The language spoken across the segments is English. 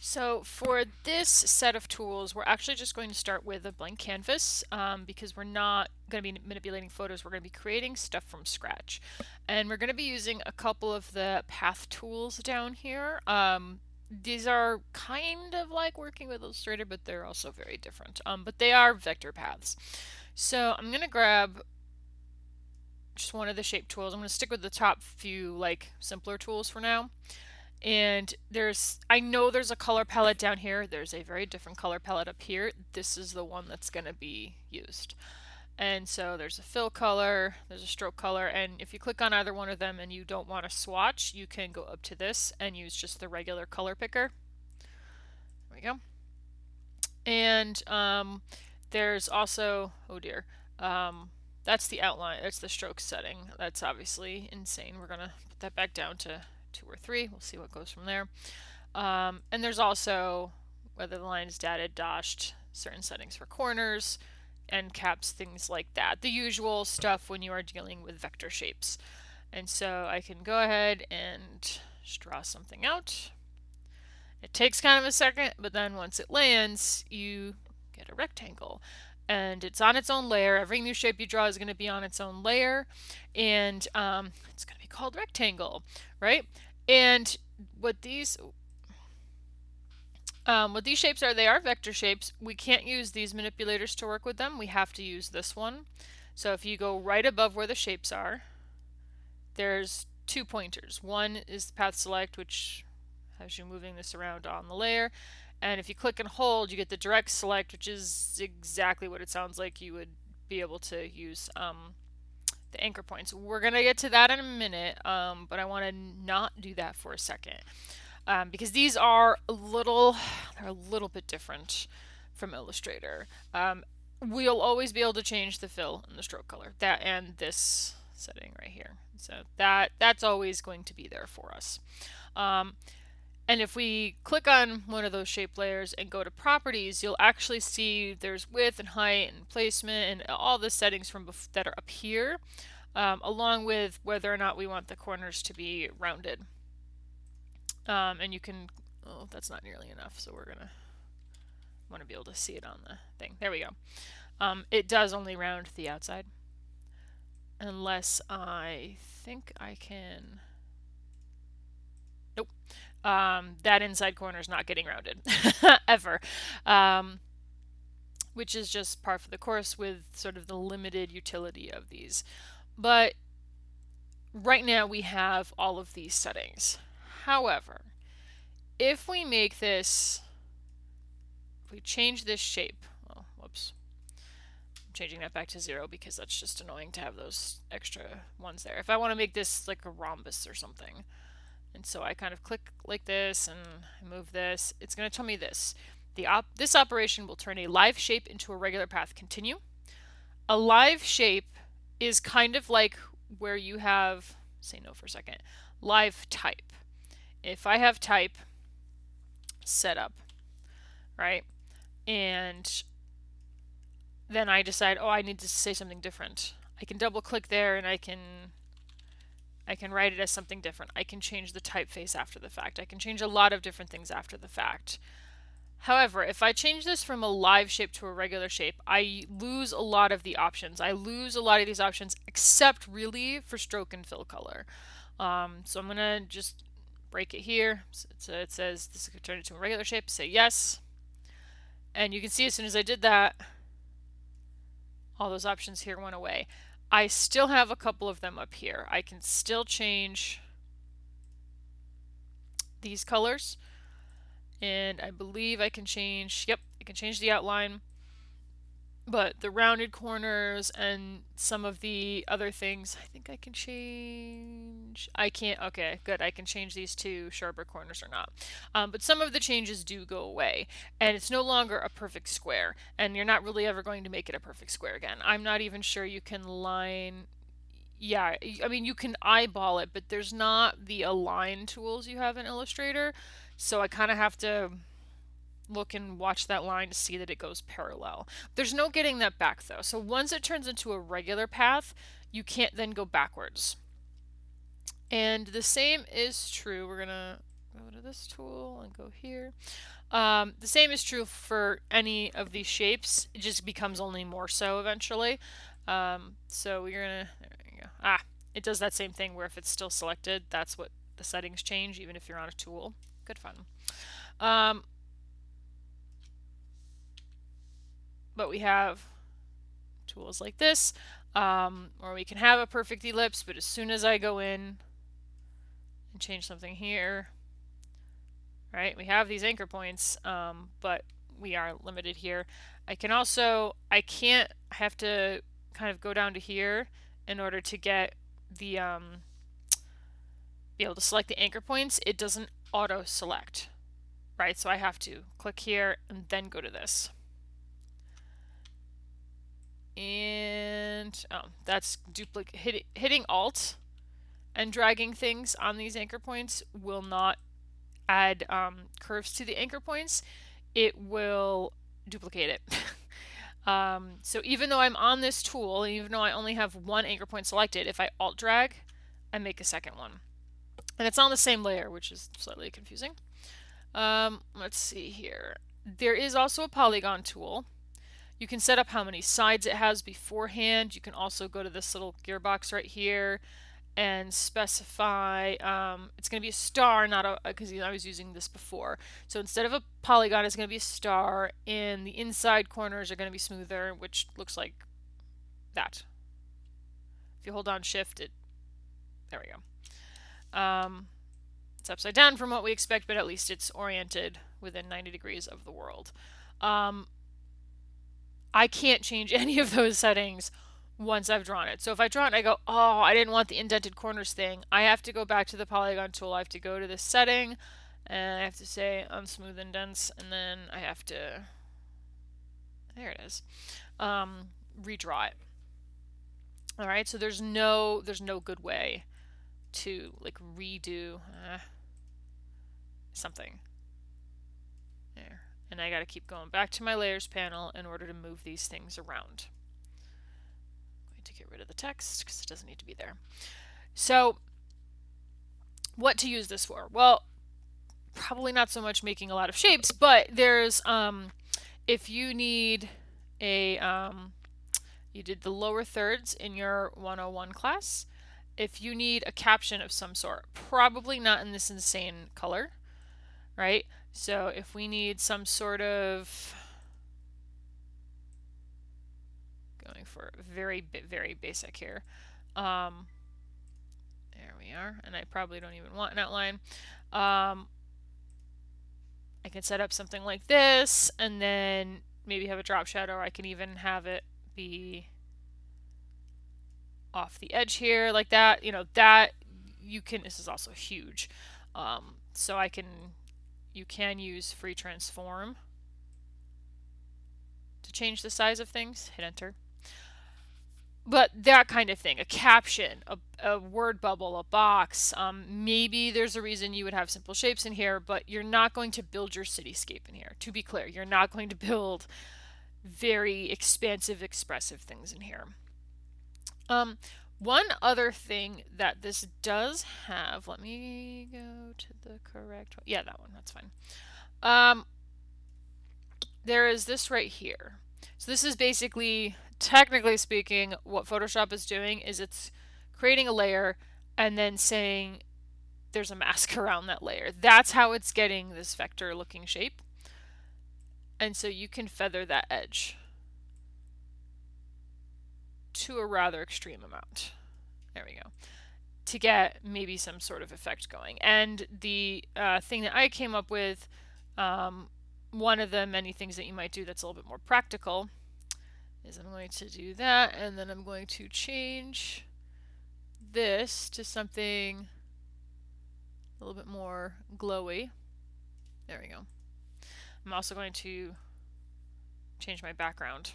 So for this set of tools, we're actually just going to start with a blank canvas because we're not going to be manipulating photos. We're going to be creating stuff from scratch. And we're going to be using a couple of the path tools down here. These are kind of like working with Illustrator, but they're also very different. But they are vector paths. So I'm going to grab just one of the shape tools. I'm going to stick with the top few like simpler tools for now. And I know there's a color palette down here. There's a very different color palette up here. This is the one that's going to be used. And so there's a fill color, there's a stroke color, and if you click on either one of them and you don't want to swatch, you can go up to this and use just the regular color picker. There we go. And there's also, oh dear, that's the outline, that's the stroke setting. That's obviously insane. We're going to put that back down to 2 or 3. We'll see what goes from there. And there's also whether the line is dotted, dashed, certain settings for corners, end caps, things like that. The usual stuff when you are dealing with vector shapes. And so I can go ahead and just draw something out. It takes kind of a second, but then once it lands, you get a rectangle. And it's on its own layer. Every new shape you draw is going to be on its own layer. And it's going to be called rectangle, right? And what these shapes are, they are vector shapes. We can't use these manipulators to work with them. We have to use this one. So if you go right above where the shapes are, there's 2 pointers. One is the path select, which has you moving this around on the layer. And if you click and hold, you get the direct select, which is exactly what it sounds like you would be able to use the anchor points. We're going to get to that in a minute, but I want to not do that for a second. Because these are they're a little bit different from Illustrator. We'll always be able to change the fill and the stroke color, that and this setting right here. So that's always going to be there for us. And if we click on one of those shape layers and go to properties, you'll actually see there's width and height and placement and all the settings from that are up here, along with whether or not we want the corners to be rounded. And you can, oh, that's not nearly enough, so we're gonna want to be able to see it on the thing. There we go. It does only round the outside, unless I think I can. Nope. That inside corner is not getting rounded ever, which is just par for the course with sort of the limited utility of these. But right now we have all of these settings. However, if we make this, if we change this shape, oh, whoops, I'm changing that back to 0 because that's just annoying to have those extra ones there. If I want to make this like a rhombus or something, and so I kind of click like this and move this, it's going to tell me this. This operation will turn a live shape into a regular path. Continue. A live shape is kind of like where you have, say no for a second, live type. If I have type set up, right, and then I decide, oh, I need to say something different, I can double click there and I can write it as something different. I can change the typeface after the fact. I can change a lot of different things after the fact. However, if I change this from a live shape to a regular shape, I lose a lot of the options. I lose a lot of these options, except really for stroke and fill color. So I'm going to just break it here. So it says this could turn it to a regular shape. Say yes. And you can see as soon as I did that, all those options here went away. I still have a couple of them up here. I can still change these colors. And I believe I can change, yep, I can change the outline. But the rounded corners and some of the other things, I think I can change. I can't, okay, good. I can change these to sharper corners or not. But some of the changes do go away. And it's no longer a perfect square. And you're not really ever going to make it a perfect square again. I'm not even sure you can line. Yeah, I mean, you can eyeball it, but there's not the align tools you have in Illustrator. So I kind of have to look and watch that line to see that it goes parallel. There's no getting that back though. So once it turns into a regular path, you can't then go backwards. And the same is true. We're gonna go to this tool and go here. The same is true for any of these shapes. It just becomes only more so eventually. So we're gonna, there you go. It does that same thing where if it's still selected, that's what the settings change, even if you're on a tool. Good fun. But we have tools like this, or we can have a perfect ellipse, but as soon as I go in and change something here, right, we have these anchor points, but we are limited here. I have to kind of go down to here in order to get the, be able to select the anchor points. It doesn't auto select, right? So I have to click here and then go to this. And that's hitting Alt and dragging things on these anchor points will not add curves to the anchor points. It will duplicate it. So even though I'm on this tool, and even though I only have one anchor point selected, if I Alt drag, I make a second one. And it's on the same layer, which is slightly confusing. Let's see here. There is also a Polygon Tool. You can set up how many sides it has beforehand. You can also go to this little gearbox right here and specify, it's going to be a star, not a, because I was using this before. So instead of a polygon, it's going to be a star, and the inside corners are going to be smoother, which looks like that. If you hold on Shift, there we go. It's upside down from what we expect, but at least it's oriented within 90 degrees of the world. I can't change any of those settings once I've drawn it. So if I draw it and I go, oh, I didn't want the indented corners thing, I have to go back to the Polygon tool. I have to go to this setting, and I have to say unsmooth indents, and then I have to, there it is, redraw it. All right, so there's no good way to like redo something. There. And I got to keep going back to my layers panel in order to move these things around. I'm going to get rid of the text because it doesn't need to be there. So what to use this for? Well, probably not so much making a lot of shapes, but there's if you need a you did the lower thirds in your 101 class. If you need a caption of some sort, probably not in this insane color, right? So if we need some sort of, going for very basic here, there we are, and I probably don't even want an outline. I can set up something like this, and then maybe have a drop shadow, or I can even have it be off the edge here like that. You know, that you can, this is also huge. So you can use free transform to change the size of things. Hit enter. But that kind of thing, a caption, a word bubble, a box, maybe there's a reason you would have simple shapes in here, but you're not going to build your cityscape in here. To be clear, you're not going to build very expansive, expressive things in here. One other thing that this does have, let me go to the correct one. Yeah, that one, that's fine. There is this right here. So this is basically, technically speaking, what Photoshop is doing is it's creating a layer and then saying there's a mask around that layer. That's how it's getting this vector looking shape. And so you can feather that edge to a rather extreme amount. There we go. To get maybe some sort of effect going. And the thing that I came up with, one of the many things that you might do that's a little bit more practical, is I'm going to do that, and then I'm going to change this to something a little bit more glowy. There we go. I'm also going to change my background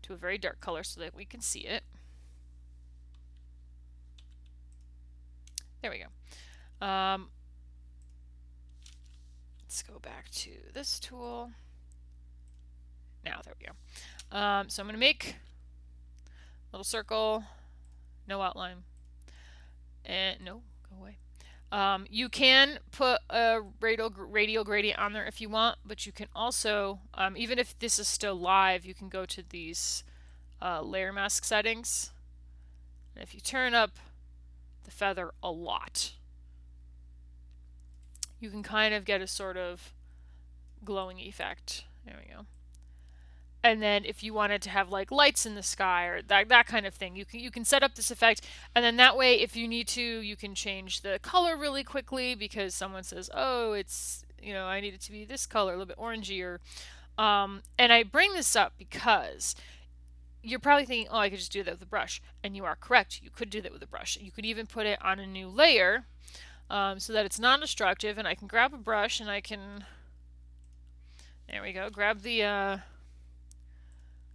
to a very dark color so that we can see it. There we go. Let's go back to this tool. Now, there we go. So I'm going to make a little circle, no outline, and no, go away. You can put a radial gradient on there if you want, but you can also, even if this is still live, you can go to these layer mask settings. And if you turn up the feather a lot, you can kind of get a sort of glowing effect. There we go. And then if you wanted to have like lights in the sky or that kind of thing, you can set up this effect, and then that way if you need to, you can change the color really quickly because someone says, oh, it's, I need it to be this color, a little bit orangey. Or and I bring this up because you're probably thinking, oh, I could just do that with a brush, and you are correct. You could do that with a brush. You could even put it on a new layer, so that it's non-destructive, and I can grab a brush and I can, there we go, grab the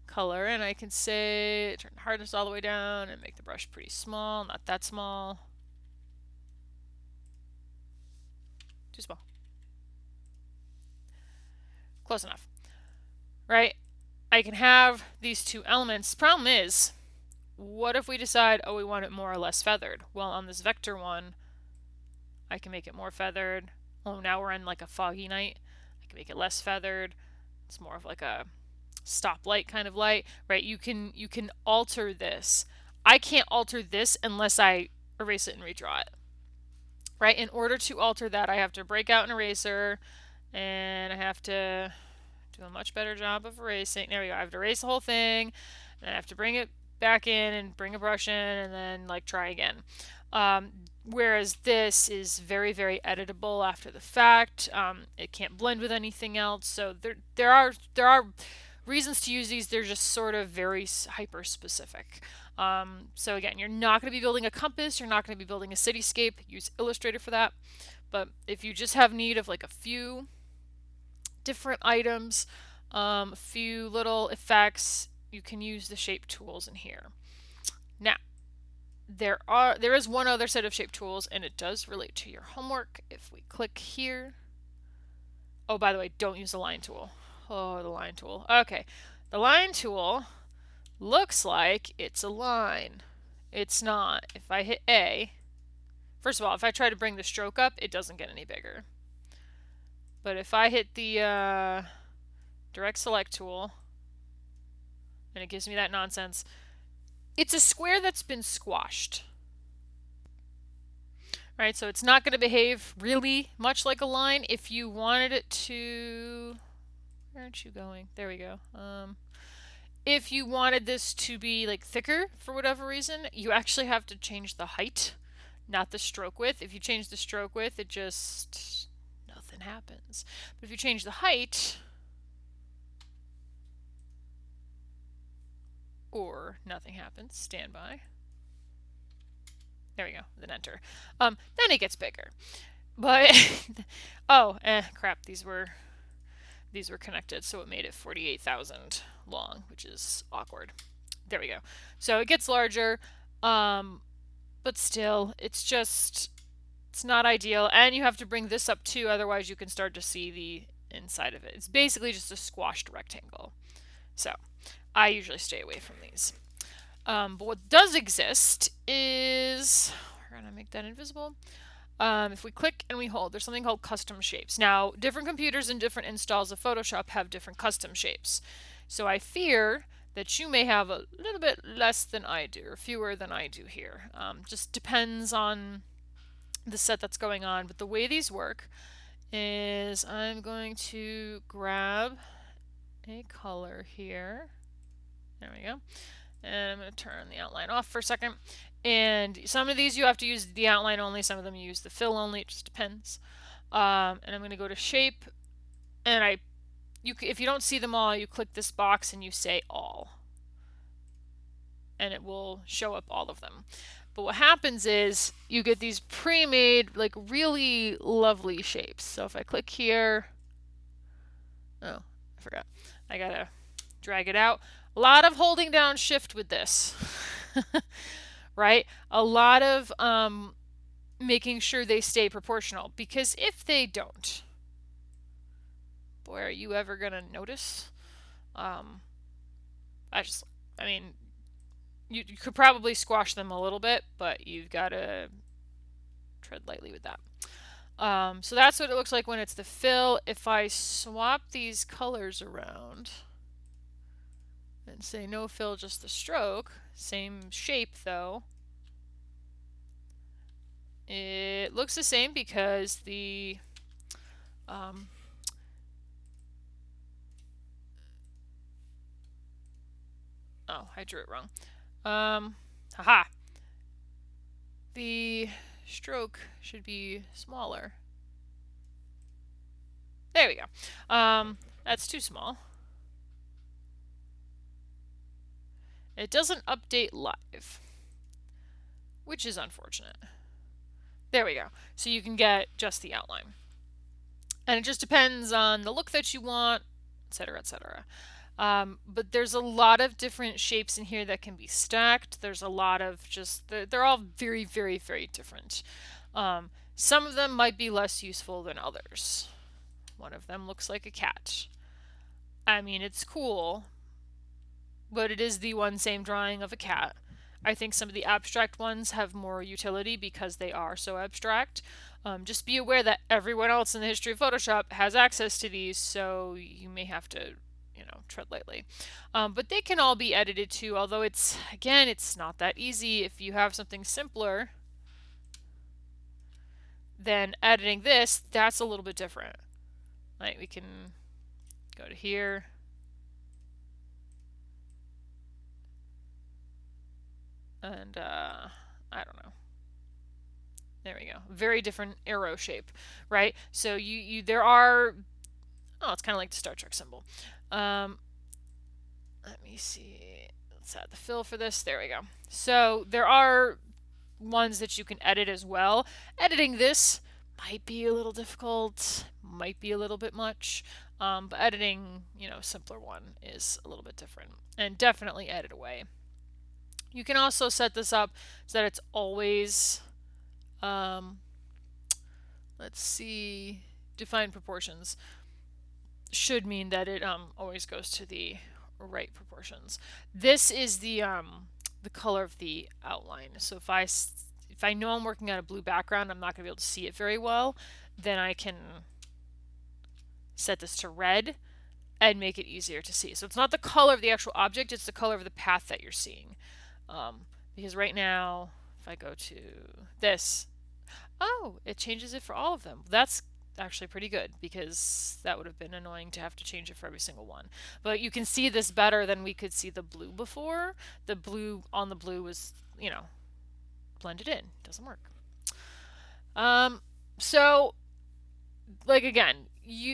color, and I can say turn hardness all the way down and make the brush pretty small, not that small. Too small. Close enough. Right? I can have these two elements. Problem is, what if we decide, oh, we want it more or less feathered? Well, on this vector one, I can make it more feathered. Oh, now we're in like a foggy night. I can make it less feathered. It's more of like a stoplight kind of light, right? You can alter this. I can't alter this unless I erase it and redraw it, right? In order to alter that, I have to break out an eraser, and I have to do a much better job of erasing. There we go. I have to erase the whole thing, and I have to bring it back in and bring a brush in, and then like try again. Whereas this is very, very editable after the fact. It can't blend with anything else, so there are reasons to use these. They're just sort of very hyper specific. So again, you're not going to be building a compass. You're not going to be building a cityscape. Use Illustrator for that. But if you just have need of like a few different items, a few little effects, you can use the shape tools in here. Now, there is one other set of shape tools, and it does relate to your homework. If we click here, oh, by the way, don't use the line tool. Oh, the line tool. Okay, the line tool looks like it's a line. It's not. If I hit A, first of all, if I try to bring the stroke up, it doesn't get any bigger. But if I hit the direct select tool, and it gives me that nonsense, it's a square that's been squashed. Right, so it's not going to behave really much like a line. If you wanted it to, where aren't you going? There we go. If you wanted this to be like thicker for whatever reason, you actually have to change the height, not the stroke width. If you change the stroke width, it just, nothing happens. But if you change the height, or nothing happens, stand by. There we go, then enter. Then it gets bigger. But, oh, crap, these were connected, so it made it 48,000 long, which is awkward. There we go. So it gets larger, but still, it's not ideal. And you have to bring this up too, otherwise you can start to see the inside of it. It's basically just a squashed rectangle. So I usually stay away from these. But what does exist is, we're going to make that invisible. If we click and we hold, there's something called custom shapes. Now, different computers and different installs of Photoshop have different custom shapes. So I fear that you may have a little bit less than I do, or fewer than I do here. Just depends on the set that's going on. But the way these work is I'm going to grab a color here. There we go. And I'm going to turn the outline off for a second. And some of these you have to use the outline only, some of them you use the fill only, it just depends. And I'm going to go to shape, and if you don't see them all, you click this box and you say all. And it will show up all of them. But what happens is you get these pre-made, like really lovely shapes. So if I click here, oh, I forgot. I gotta drag it out. A lot of holding down shift with this, right? A lot of making sure they stay proportional, because if they don't, boy, are you ever gonna notice? I mean, you could probably squash them a little bit, but you've got to tread lightly with that. So that's what it looks like when it's the fill. If I swap these colors around and say no fill, just the stroke, same shape though, it looks the same because the oh, I drew it wrong. Haha. The stroke should be smaller. There we go. That's too small. It doesn't update live, which is unfortunate. There we go. So you can get just the outline. And it just depends on the look that you want, etc., etc. But there's a lot of different shapes in here that can be stacked. There's a lot of just, they're all very, very, very different. Some of them might be less useful than others. One of them looks like a cat. I mean, it's cool, but it is the one same drawing of a cat. I think some of the abstract ones have more utility because they are so abstract. Just be aware that everyone else in the history of Photoshop has access to these, so you may have to, you know, tread lightly. But they can all be edited too, although it's, again, it's not that easy. If you have something simpler than editing this, that's a little bit different. Like, we can go to here. And, I don't know. There we go. Very different arrow shape, right? So there are, oh, it's kind of like the Star Trek symbol. Let me see. Let's add the fill for this. There we go. So there are ones that you can edit as well. Editing this might be a little difficult, might be a little bit much, but editing, you know, a simpler one is a little bit different. And definitely edit away. You can also set this up so that it's always, let's see, define proportions. Should mean that it always goes to the right proportions. This is the color of the outline. So if I know I'm working on a blue background, I'm not going to be able to see it very well, then I can set this to red and make it easier to see. So it's not the color of the actual object, it's the color of the path that you're seeing. Because right now, if I go to this, oh, it changes it for all of them. That's actually pretty good because that would have been annoying to have to change it for every single one. But you can see this better than we could see the blue before. The blue on the blue was, you know, blended in. Doesn't work. So, like, again,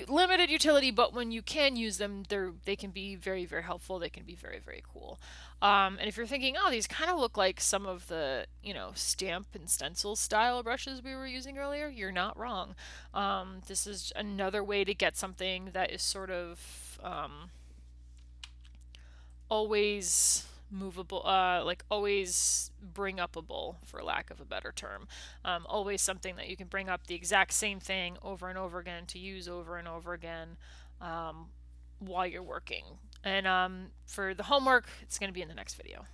limited utility, but when you can use them, they can be very, very helpful. They can be very, very cool. And if you're thinking, oh, these kind of look like some of the, you know, stamp and stencil style brushes we were using earlier, you're not wrong. This is another way to get something that is sort of always movable, like always bring upable, for lack of a better term. Always something that you can bring up the exact same thing over and over again to use over and over again while you're working. And for the homework, it's going to be in the next video.